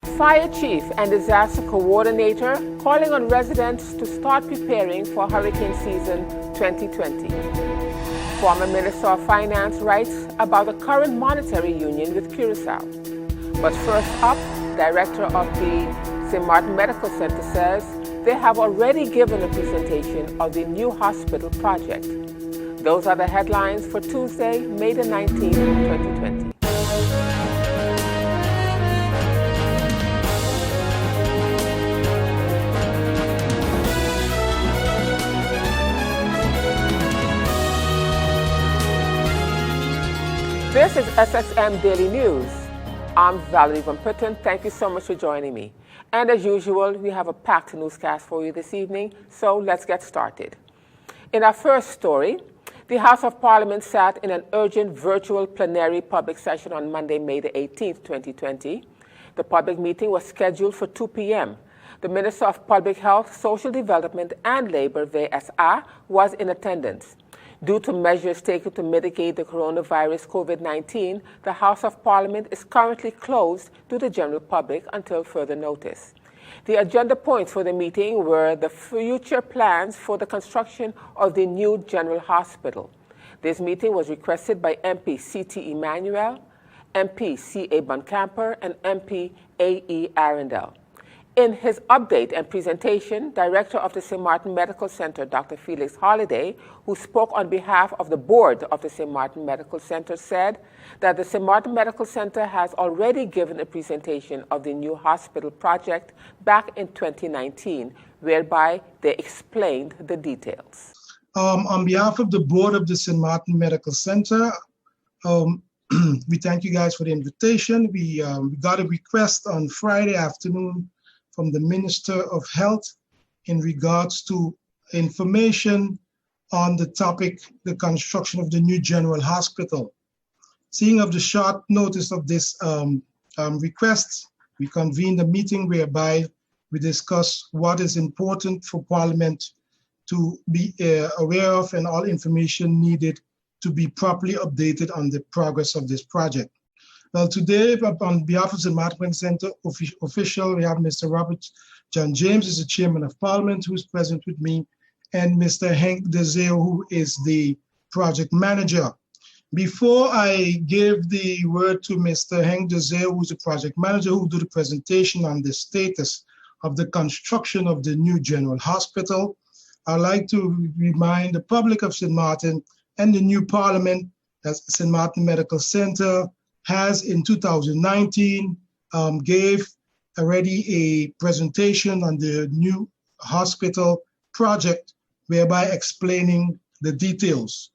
Fire Chief and Disaster Coordinator calling on residents to start preparing for hurricane season 2020. Former Minister of Finance writes about the current monetary union with Curacao. But first up, Director of the St. Martin Medical Center says they have already given a presentation of the new hospital project. Those are the headlines for Tuesday, May the 19th, 2020. This is SXM Daily News. I'm Valerie Van Putten. Thank you so much for joining me. And as usual, we have a packed newscast for you this evening, so let's get started. In our first story, the House of Parliament sat in an urgent virtual plenary public session on Monday, May the 18th, 2020. The public meeting was scheduled for 2 p.m. The Minister of Public Health, Social Development and Labor, VSA, was in attendance. Due to measures taken to mitigate the coronavirus COVID-19, the House of Parliament is currently closed to the general public until further notice. The agenda points for the meeting were the future plans for the construction of the new General Hospital. This meeting was requested by MP C.T. Emmanuel, MP C.A. Bonkamper, and MP A.E. Arundel. In his update and presentation, Director of the St. Martin Medical Center, Dr. Felix Holliday, who spoke on behalf of the board of the St. Martin Medical Center, said that the St. Martin Medical Center has already given a presentation of the new hospital project back in 2019, whereby they explained the details. On behalf of the board of the St. Martin Medical Center, we thank you guys for the invitation. We got a request on Friday afternoon from the Minister of Health in regards to information on the topic, the construction of the new General Hospital. Seeing of the short notice of this request, we convened a meeting whereby we discussed what is important for Parliament to be aware of and all information needed to be properly updated on the progress of this project. Well, today, on behalf of the Martin Center official, we have Mr. Robert John James, is the Chairman of Parliament, who is present with me, and Mr. Henk de Zeeuw, who is the project manager. Before I give the word to Mr. Henk de Zeeuw, who's the project manager, who will do the presentation on the status of the construction of the new General Hospital, I'd like to remind the public of St. Martin and the new Parliament that St. Martin Medical Center has in 2019 gave already a presentation on the new hospital project, whereby explaining the details.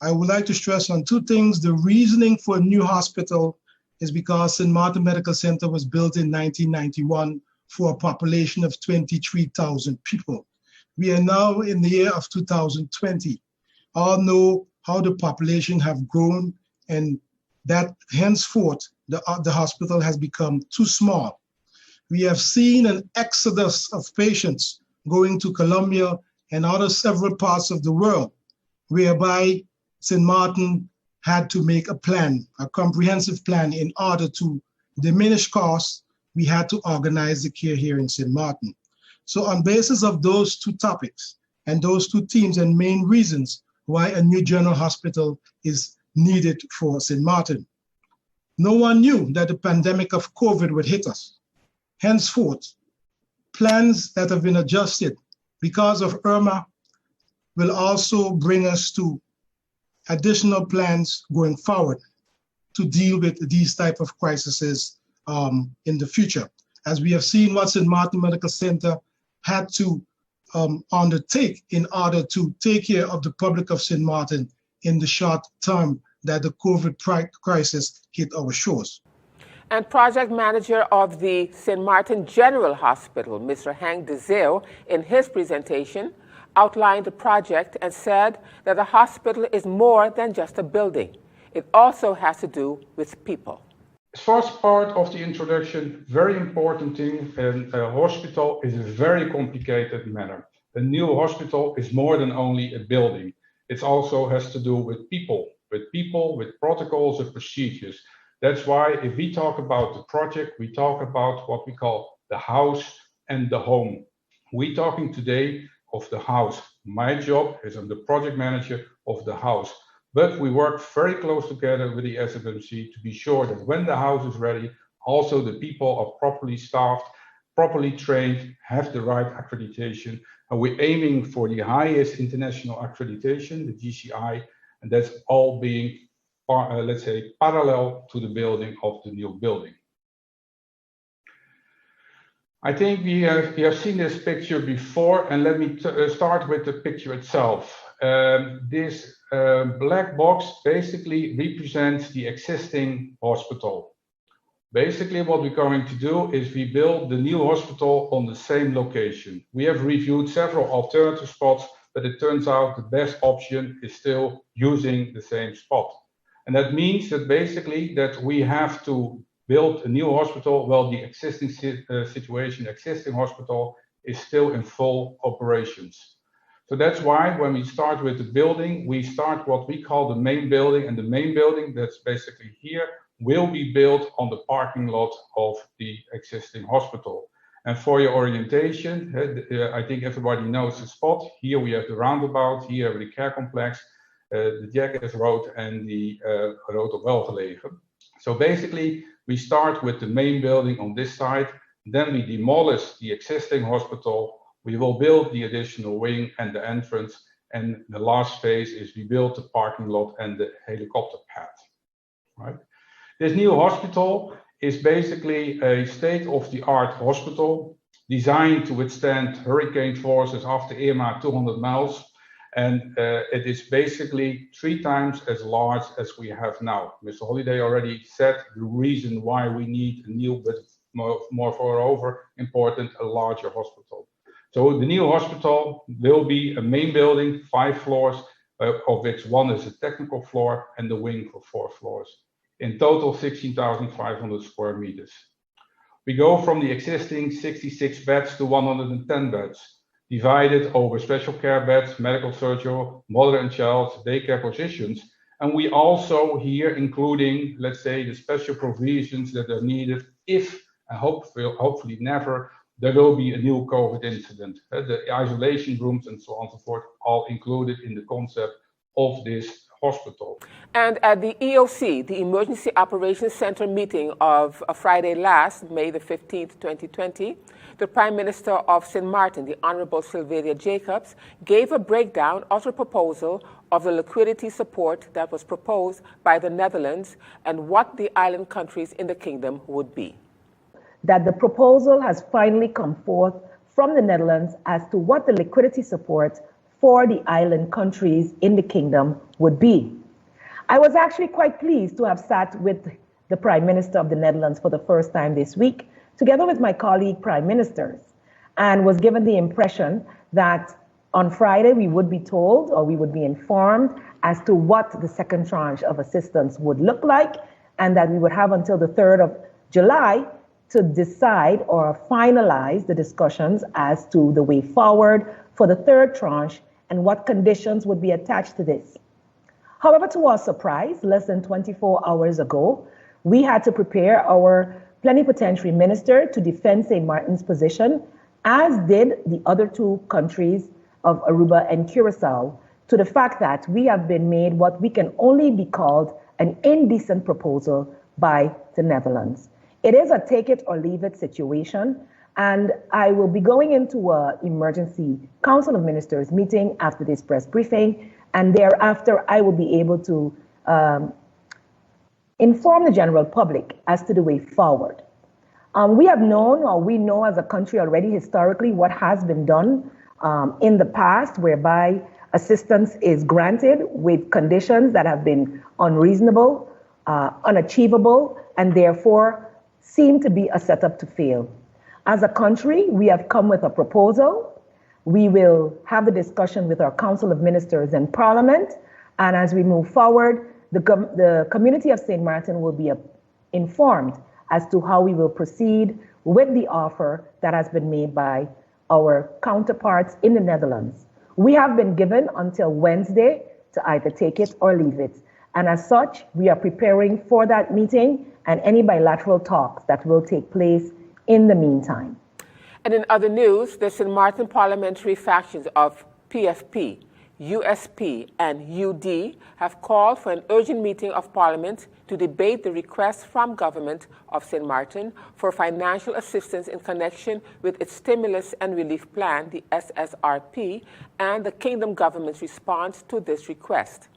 I would like to stress on two things. The reasoning for a new hospital is because St. Martin Medical Center was built in 1991 for a population of 23,000 people. We are now in the year of 2020. All know how the population have grown, and that henceforth the hospital has become too small. We have seen an exodus of patients going to Colombia and other several parts of the world, whereby St. Martin had to make a plan, a comprehensive plan. In order to diminish costs, we had to organize the care here in St. Martin. So on basis of those two topics and those two themes and main reasons why a new general hospital is needed for St. Martin. No one knew that the pandemic of COVID would hit us. Henceforth, plans that have been adjusted because of Irma will also bring us to additional plans going forward to deal with these type of crises in the future. As we have seen what St. Martin Medical Center had to undertake in order to take care of the public of St. Martin in the short term that the COVID crisis hit our shores. And project manager of the St. Martin General Hospital, Mr. Henk de Zeeuw, in his presentation, outlined the project and said that the hospital is more than just a building. It also has to do with people. First part of the introduction, very important thing, a hospital is a very complicated matter. A new hospital is more than only a building. It also has to do with people, with protocols and procedures. That's why if we talk about the project, we talk about what we call the house and the home. We're talking today of the house. My job is I'm the project manager of the house, but we work very close together with the SFMC to be sure that when the house is ready, also the people are properly staffed, properly trained, have the right accreditation, and we're aiming for the highest international accreditation, the GCI, and that's all being, let's say, parallel to the building of the new building. I think we have seen this picture before, and let me start with the picture itself. This black box basically represents the existing hospital. Basically, what we're going to do is we build the new hospital on the same location. We have reviewed several alternative spots, but it turns out the best option is still using the same spot. And that means that basically that we have to build a new hospital while the existing existing hospital is still in full operations. So that's why when we start with the building, we start what we call the main building, and the main building that's basically here will be built on the parking lot of the existing hospital. And for your orientation, I think everybody knows the spot. Here we have the roundabout, here we have the care complex, the Jaggers Road and the Road of Welgelegen. So basically, we start with the main building on this side, then we demolish the existing hospital, we will build the additional wing and the entrance, and the last phase is we build the parking lot and the helicopter pad, right? This new hospital is basically a state-of-the-art hospital designed to withstand hurricane forces after Irma 200 miles. And it is basically 3 times as large as we have now. Mr. Holliday already said the reason why we need a new, but moreover important, a larger hospital. So the new hospital will be a main building, 5 floors, of which 1 is a technical floor and the wing for 4 floors. In total, 16,500 square meters. We go from the existing 66 beds to 110 beds. Divided over special care beds, medical surgery, mother and child, daycare positions. And we also here including, let's say, the special provisions that are needed if, and hopefully never, there will be a new COVID incident. The isolation rooms and so on and so forth, all included in the concept of this hospital. And at the EOC, the Emergency Operations Center meeting of Friday last, May the 15th, 2020, the Prime Minister of St. Martin, the Honorable Sylvia Jacobs, gave a breakdown of the proposal of the liquidity support that was proposed by the Netherlands and what the island countries in the kingdom would be. That the proposal has finally come forth from the Netherlands as to what the liquidity support for the island countries in the kingdom would be. I was actually quite pleased to have sat with the Prime Minister of the Netherlands for the first time this week, together with my colleague Prime Ministers, and was given the impression that on Friday we would be told or we would be informed as to what the second tranche of assistance would look like, and that we would have until the 3rd of July to decide or finalize the discussions as to the way forward for the 3rd tranche and what conditions would be attached to this. However, to our surprise, less than 24 hours ago, we had to prepare our plenipotentiary minister to defend St. Martin's position, as did the other 2 countries of Aruba and Curacao, to the fact that we have been made what we can only be called an indecent proposal by the Netherlands. It is a take it or leave it situation, and I will be going into an emergency Council of Ministers meeting after this press briefing, and thereafter I will be able to inform the general public as to the way forward. We have known, or we know as a country already historically, what has been done in the past, whereby assistance is granted with conditions that have been unreasonable, unachievable, and therefore seem to be a setup to fail. As a country, we have come with a proposal. We will have the discussion with our Council of Ministers and Parliament, and as we move forward, the community of St. Martin will be informed as to how we will proceed with the offer that has been made by our counterparts in the Netherlands. We have been given until Wednesday to either take it or leave it. And as such, we are preparing for that meeting and any bilateral talks that will take place in the meantime. And in other news, the St. Martin parliamentary factions of PFP, USP, and UD have called for an urgent meeting of Parliament to debate the request from government of St. Martin for financial assistance in connection with its stimulus and relief plan, the SSRP, and the Kingdom government's response to this request.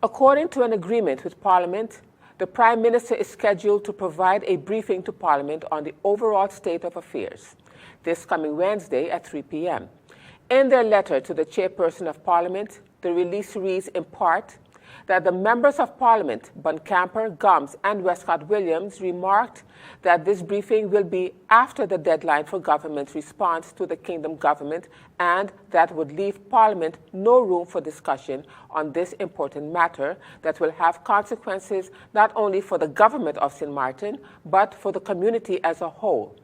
According to an agreement with Parliament, the Prime Minister is scheduled to provide a briefing to Parliament on the overall state of affairs this coming Wednesday at 3 p.m. In their letter to the Chairperson of Parliament, the release reads in part that the members of Parliament, Buncamper, Gums, and Westcott Williams, remarked that this briefing will be after the deadline for government's response to the Kingdom government, and that would leave Parliament no room for discussion on this important matter that will have consequences not only for the government of St. Martin, but for the community as a whole.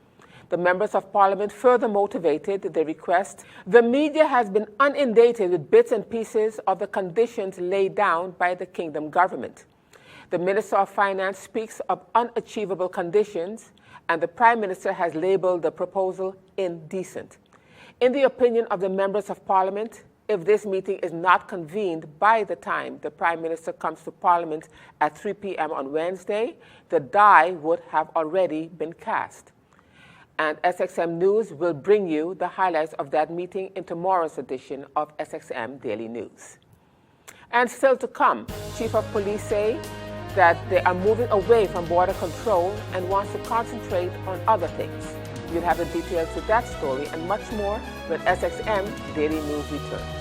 The members of Parliament further motivated the request. The media has been inundated with bits and pieces of the conditions laid down by the Kingdom government. The Minister of Finance speaks of unachievable conditions, and the Prime Minister has labeled the proposal indecent. In the opinion of the members of Parliament, if this meeting is not convened by the time the Prime Minister comes to Parliament at 3 p.m. on Wednesday, the die would have already been cast. And SXM News will bring you the highlights of that meeting in tomorrow's edition of SXM Daily News. And still to come, Chief of Police say that they are moving away from border control and wants to concentrate on other things. You'll have the details to that story and much more when SXM Daily News returns.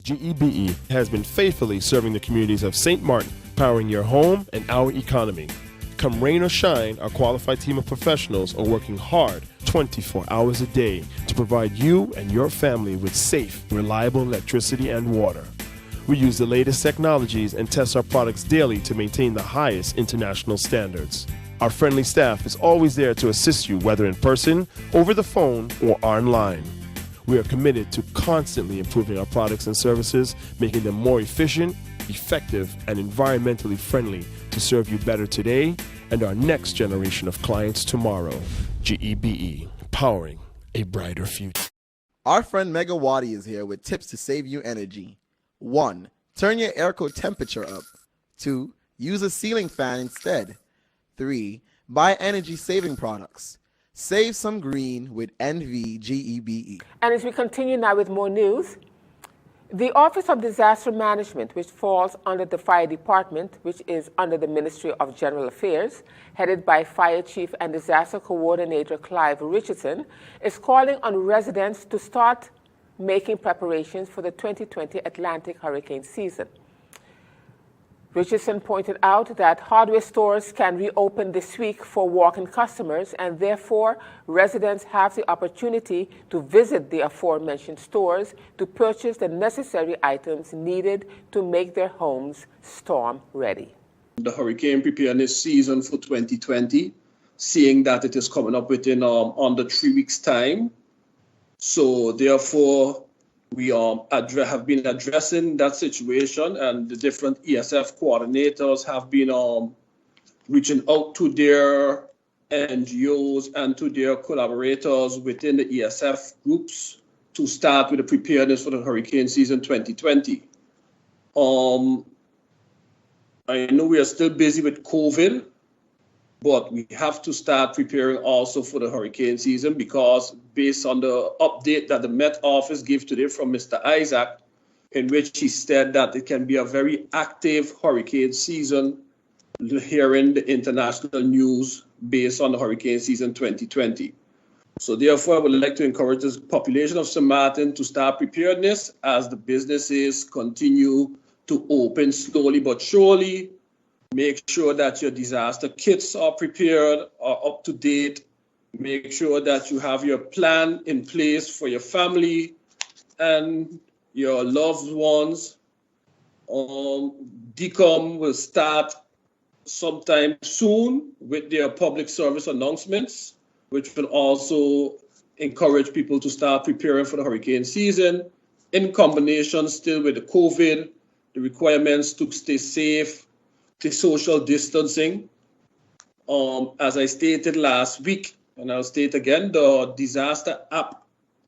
GEBE has been faithfully serving the communities of St. Martin, powering your home and our economy. Come rain or shine, our qualified team of professionals are working hard 24 hours a day to provide you and your family with safe, reliable electricity and water. We use the latest technologies and test our products daily to maintain the highest international standards. Our friendly staff is always there to assist you, whether in person, over the phone, or online. We are committed to constantly improving our products and services, making them more efficient, effective, and environmentally friendly to serve you better today and our next generation of clients tomorrow. GEBE, powering a brighter future. Our friend Megawati is here with tips to save you energy. 1. Turn your airco temperature up. 2. Use a ceiling fan instead. 3. Buy energy-saving products. Save some green with NVGEBE. And as we continue now with more news, the Office of Disaster Management, which falls under the Fire Department, which is under the Ministry of General Affairs, headed by Fire Chief and Disaster Coordinator Clive Richardson, is calling on residents to start making preparations for the 2020 Atlantic hurricane season. Richardson pointed out that hardware stores can reopen this week for walk-in customers, and therefore residents have the opportunity to visit the aforementioned stores to purchase the necessary items needed to make their homes storm ready. The hurricane preparedness season for 2020, seeing that it is coming up within under 3 weeks' time. So therefore, we have been addressing that situation, and the different ESF coordinators have been reaching out to their NGOs and to their collaborators within the ESF groups to start with the preparedness for the hurricane season 2020. I know we are still busy with COVID, but we have to start preparing also for the hurricane season, because based on the update that the Met Office gave today from Mr. Isaac, in which he said that it can be a very active hurricane season, hearing the international news based on the hurricane season 2020. So therefore, I would like to encourage the population of St. Martin to start preparedness as the businesses continue to open slowly but surely. Make sure that your disaster kits are prepared, are up to date. Make sure that you have your plan in place for your family and your loved ones. DECOM will start sometime soon with their public service announcements. which will also encourage people to start preparing for the hurricane season, in combination still with the COVID, the requirements to stay safe, the social distancing. As I stated last week, and I'll state again, the disaster app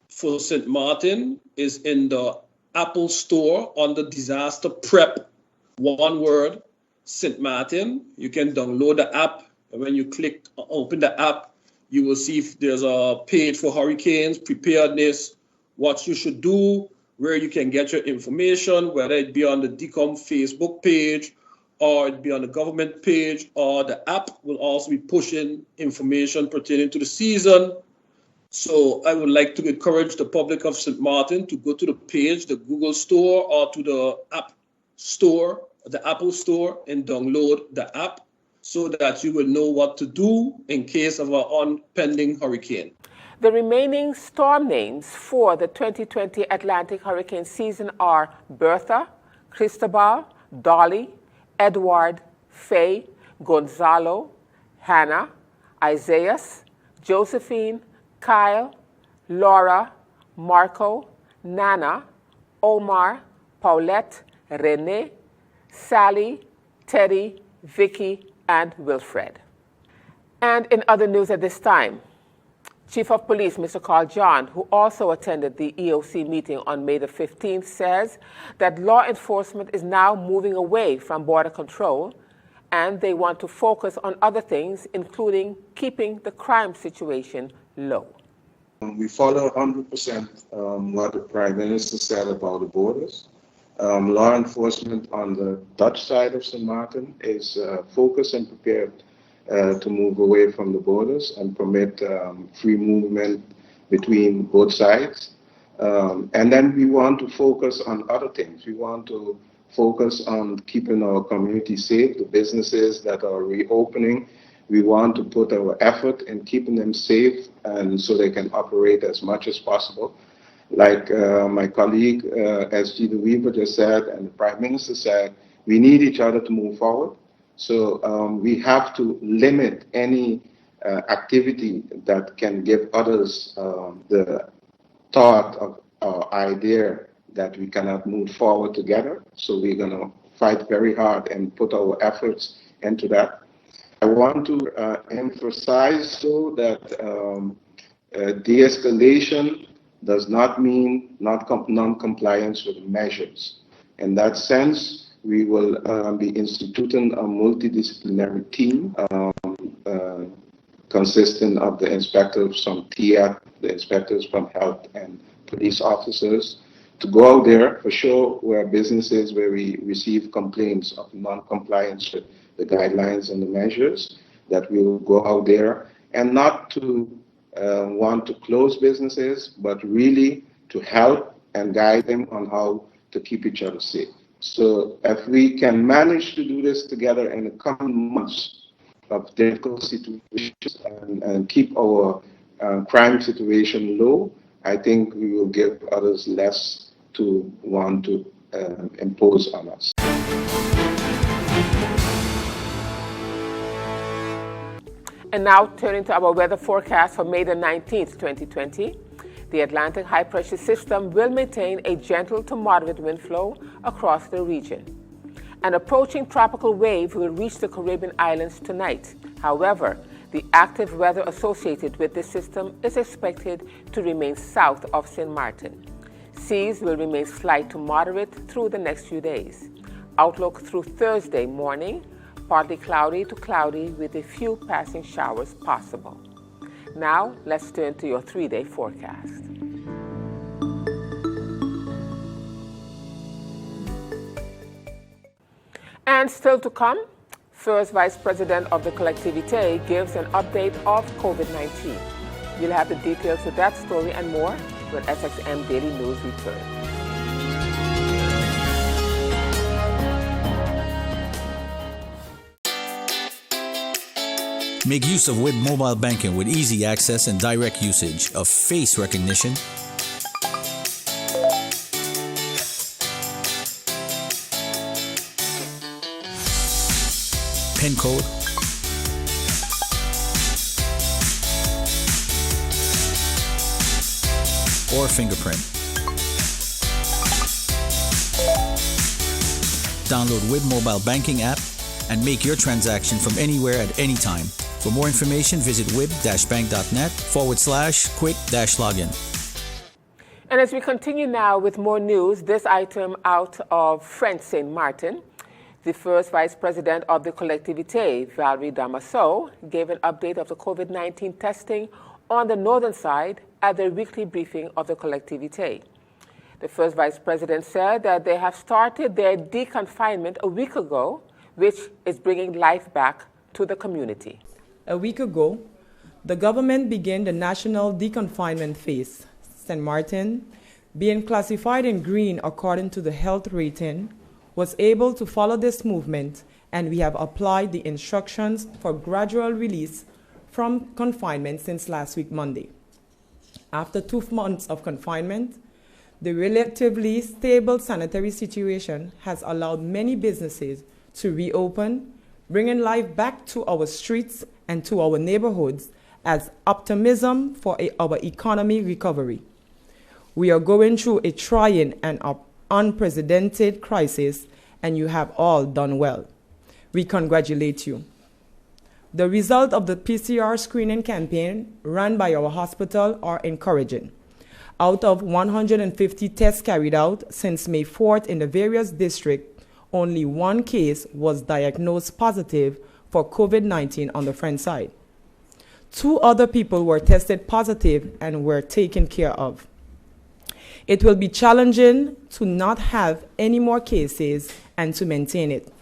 for St. Martin is in the Apple Store under Disaster Prep, one word, St. Martin. You can download the app, and when you open the app, you will see if there's a page for hurricanes, preparedness, what you should do, where you can get your information, whether it be on the DECOM Facebook page, or it be on the government page, or the app will also be pushing information pertaining to the season. So I would like to encourage the public of St. Martin to go to the page, the Google Store, or to the App Store, the Apple Store, and download the app so that you will know what to do in case of an impending hurricane. The remaining storm names for the 2020 Atlantic hurricane season are Bertha, Cristobal, Dolly, Edward, Faye, Gonzalo, Hannah, Isaias, Josephine, Kyle, Laura, Marco, Nana, Omar, Paulette, Renee, Sally, Teddy, Vicky, and Wilfred. And in other news at this time, Chief of Police, Mr. Carl John, who also attended the EOC meeting on May the 15th, says that law enforcement is now moving away from border control and they want to focus on other things, including keeping the crime situation low. We follow 100% what the Prime Minister said about the borders. Law enforcement on the Dutch side of St. Martin is focused and prepared to move away from the borders and permit free movement between both sides. And then we want to focus on other things. We want to focus on keeping our community safe, the businesses that are reopening. We want to put our effort in keeping them safe and so they can operate as much as possible. Like my colleague, S.G. De Weaver just said, and the Prime Minister said, we need each other to move forward. So we have to limit any activity that can give others the thought or idea that we cannot move forward together. So we're going to fight very hard and put our efforts into that. I want to emphasize, though, that de-escalation does not mean non-compliance with measures. In that sense, we will be instituting a multidisciplinary team consisting of the inspectors from TIAT, the inspectors from health and police officers, to go out there for sure where businesses where we receive complaints of non-compliance with the guidelines and the measures, that we will go out there and not to want to close businesses, but really to help and guide them on how to keep each other safe. So if we can manage to do this together in the coming months of difficult situations and keep our crime situation low, I think we will give others less to want to impose on us. And now turning to our weather forecast for May the 19th, 2020. The Atlantic high pressure system will maintain a gentle to moderate wind flow across the region. An approaching tropical wave will reach the Caribbean islands tonight. However, the active weather associated with this system is expected to remain south of St. Martin. Seas will remain slight to moderate through the next few days. Outlook through Thursday morning, partly cloudy to cloudy with a few passing showers possible. Now, let's turn to your 3-day forecast. And still to come, First Vice President of the Collectivité gives an update of COVID-19. You'll have the details of that story and more when SXM Daily News returns. Make use of web mobile banking with easy access and direct usage of face recognition, PIN code, or fingerprint. Download WIB mobile banking app and make your transaction from anywhere at any time. For more information, visit wib-bank.net/quick-login. And as we continue now with more news, this item out of French St. Martin, the first Vice President of the Collectivité, Valerie Damaso, gave an update of the COVID-19 testing on the northern side at their weekly briefing of the Collectivité. The first Vice President said that they have started their deconfinement a week ago, which is bringing life back to the community. A week ago, the government began the national deconfinement phase. St. Martin, being classified in green according to the health rating, was able to follow this movement, and we have applied the instructions for gradual release from confinement since last week, Monday. After 2 months of confinement, the relatively stable sanitary situation has allowed many businesses to reopen, bringing life back to our streets and to our neighborhoods as optimism for our economy recovery. We are going through a trying and unprecedented crisis, and you have all done well. We congratulate you. The result of the PCR screening campaign run by our hospital are encouraging. Out of 150 tests carried out since May 4th in the various districts, only 1 case was diagnosed positive for COVID-19 on the French side. 2 other people were tested positive and were taken care of. It will be challenging to not have any more cases and to maintain it.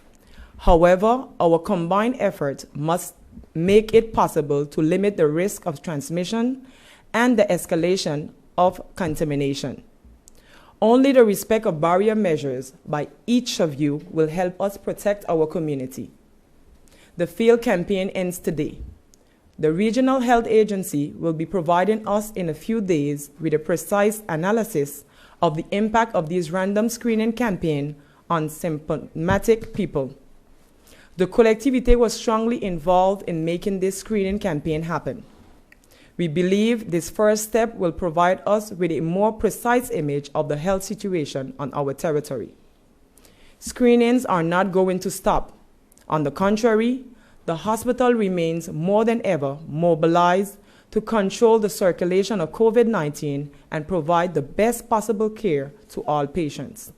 However, our combined effort must make it possible to limit the risk of transmission and the escalation of contamination. Only the respect of barrier measures by each of you will help us protect our community. The field campaign ends today. The Regional Health Agency will be providing us in a few days with a precise analysis of the impact of this random screening campaign on symptomatic people. The Collectivité was strongly involved in making this screening campaign happen. We believe this first step will provide us with a more precise image of the health situation on our territory. Screenings are not going to stop. On the contrary, the hospital remains more than ever mobilized to control the circulation of COVID-19 and provide the best possible care to all patients.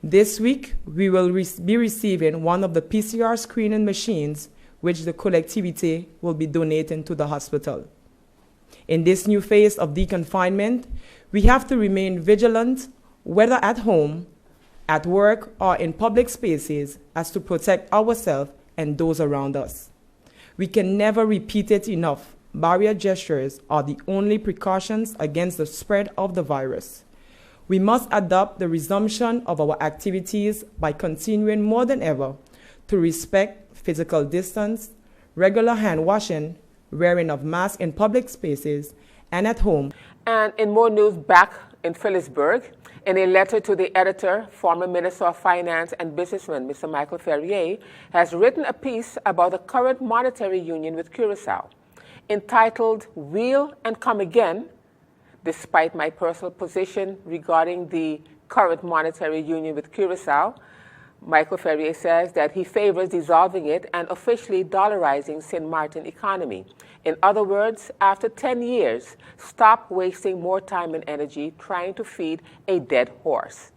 This week, we will be receiving one of the PCR screening machines, which the Collectivité will be donating to the hospital. In this new phase of deconfinement, we have to remain vigilant, whether at home, at work, or in public spaces, as to protect ourselves and those around us. We can never repeat it enough. Barrier gestures are the only precautions against the spread of the virus. We must adopt the resumption of our activities by continuing more than ever to respect physical distance, regular hand washing, wearing of masks in public spaces and at home. And in more news back in Phillipsburg, in a letter to the editor, former Minister of Finance and businessman Mr. Michael Ferrier has written a piece about the current monetary union with Curaçao, entitled Wheel and Come Again. Despite my personal position regarding the current monetary union with Curaçao, Michael Ferrier says that he favors dissolving it and officially dollarizing St. Martin economy. In other words, after 10 years, stop wasting more time and energy trying to feed a dead horse.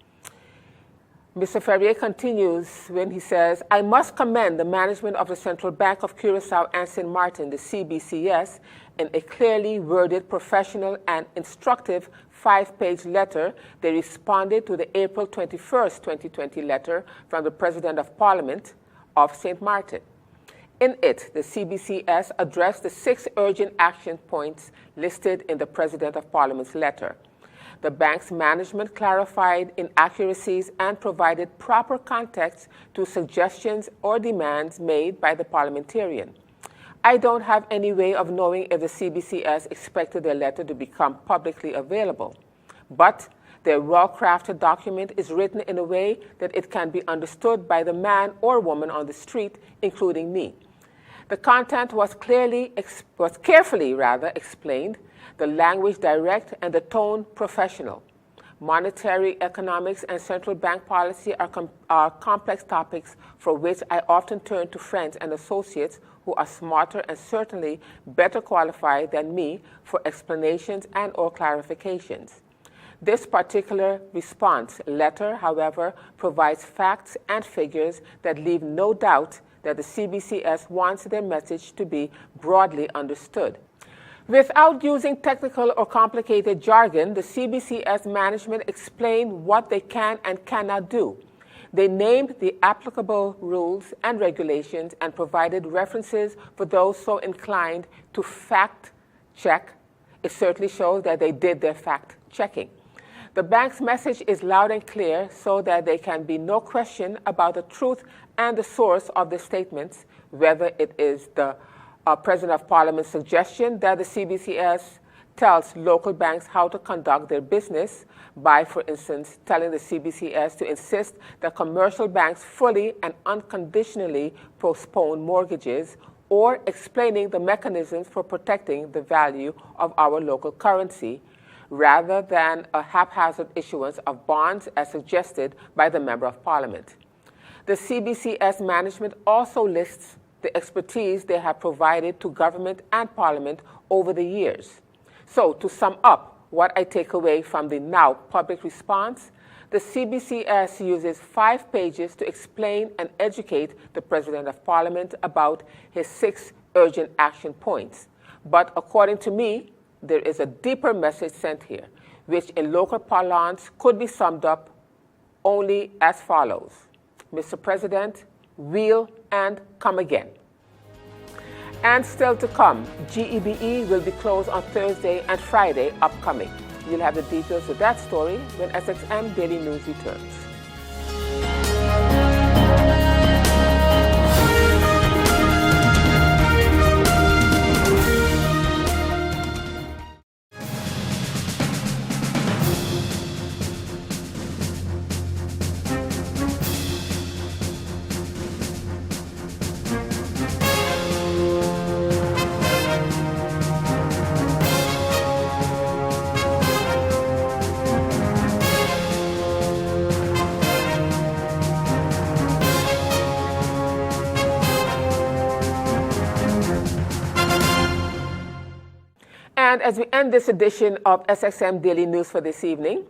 Mr. Ferrier continues when he says, I must commend the management of the Central Bank of Curaçao and St. Martin, the CBCS, in a clearly worded, professional, and instructive 5-page letter. They responded to the April 21st, 2020 letter from the President of Parliament of St. Martin. In it, the CBCS addressed the 6 urgent action points listed in the President of Parliament's letter. The bank's management clarified inaccuracies and provided proper context to suggestions or demands made by the parliamentarian. I don't have any way of knowing if the CBCS expected their letter to become publicly available, but their well-crafted document is written in a way that it can be understood by the man or woman on the street, including me. The content was carefully explained. the language direct, and the tone professional. Monetary economics and central bank policy are complex topics for which I often turn to friends and associates who are smarter and certainly better qualified than me for explanations and or clarifications. This particular response letter, however, provides facts and figures that leave no doubt that the CBCS wants their message to be broadly understood. Without using technical or complicated jargon, the CBCS management explained what they can and cannot do. They named the applicable rules and regulations and provided references for those so inclined to fact check. It certainly shows that they did their fact checking. The bank's message is loud and clear so that there can be no question about the truth and the source of the statements, whether it is the President of Parliament's suggestion that the CBCS tells local banks how to conduct their business by, for instance, telling the CBCS to insist that commercial banks fully and unconditionally postpone mortgages, or explaining the mechanisms for protecting the value of our local currency, rather than a haphazard issuance of bonds as suggested by the Member of Parliament. The CBCS management also lists the expertise they have provided to government and Parliament over the years. So, to sum up what I take away from the now public response, the CBCS uses 5 pages to explain and educate the President of Parliament about his 6 urgent action points. But according to me, there is a deeper message sent here, which in local parlance could be summed up only as follows. Mr. President, wheel and come again. And still to come, GEBE will be closed on Thursday and Friday upcoming. You'll have the details of that story when SXM Daily News returns. And as we end this edition of SXM Daily News for this evening,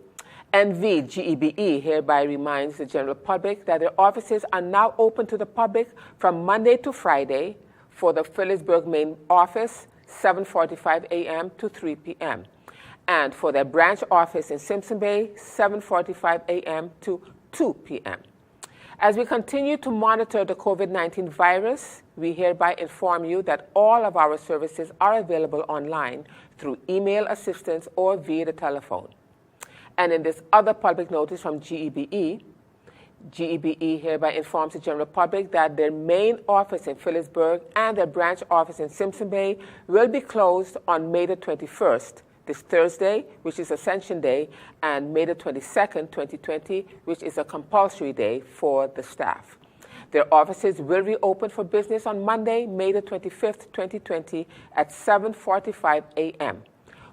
NVGEBE hereby reminds the general public that their offices are now open to the public from Monday to Friday for the Phillipsburg main office, 7:45 a.m. to 3 p.m., and for their branch office in Simpson Bay, 7:45 a.m. to 2 p.m. As we continue to monitor the COVID-19 virus, we hereby inform you that all of our services are available online through email assistance or via the telephone. And in this other public notice from GEBE, GEBE hereby informs the general public that their main office in Phillipsburg and their branch office in Simpson Bay will be closed on May the 21st, this Thursday, which is Ascension Day, and May the 22nd, 2020, which is a compulsory day for the staff. Their offices will reopen for business on Monday, May the 25th, 2020 at 7:45 a.m.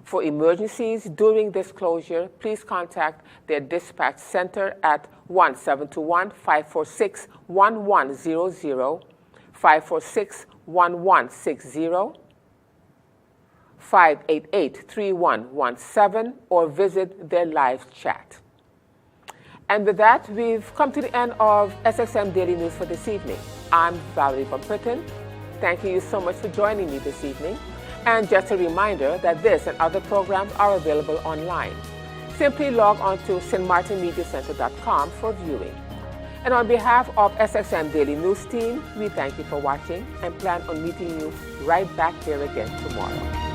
For emergencies during this closure, please contact their dispatch center at 1-721-546-1100, 546-1160, 588-3117, or visit their live chat. And with that, we've come to the end of SXM Daily News for this evening. I'm Valerie Van Putten. Thanking you so much for joining me this evening. And just a reminder that this and other programs are available online. Simply log on to stmartinmediacenter.com for viewing. And on behalf of SXM Daily News team, we thank you for watching and plan on meeting you right back here again tomorrow.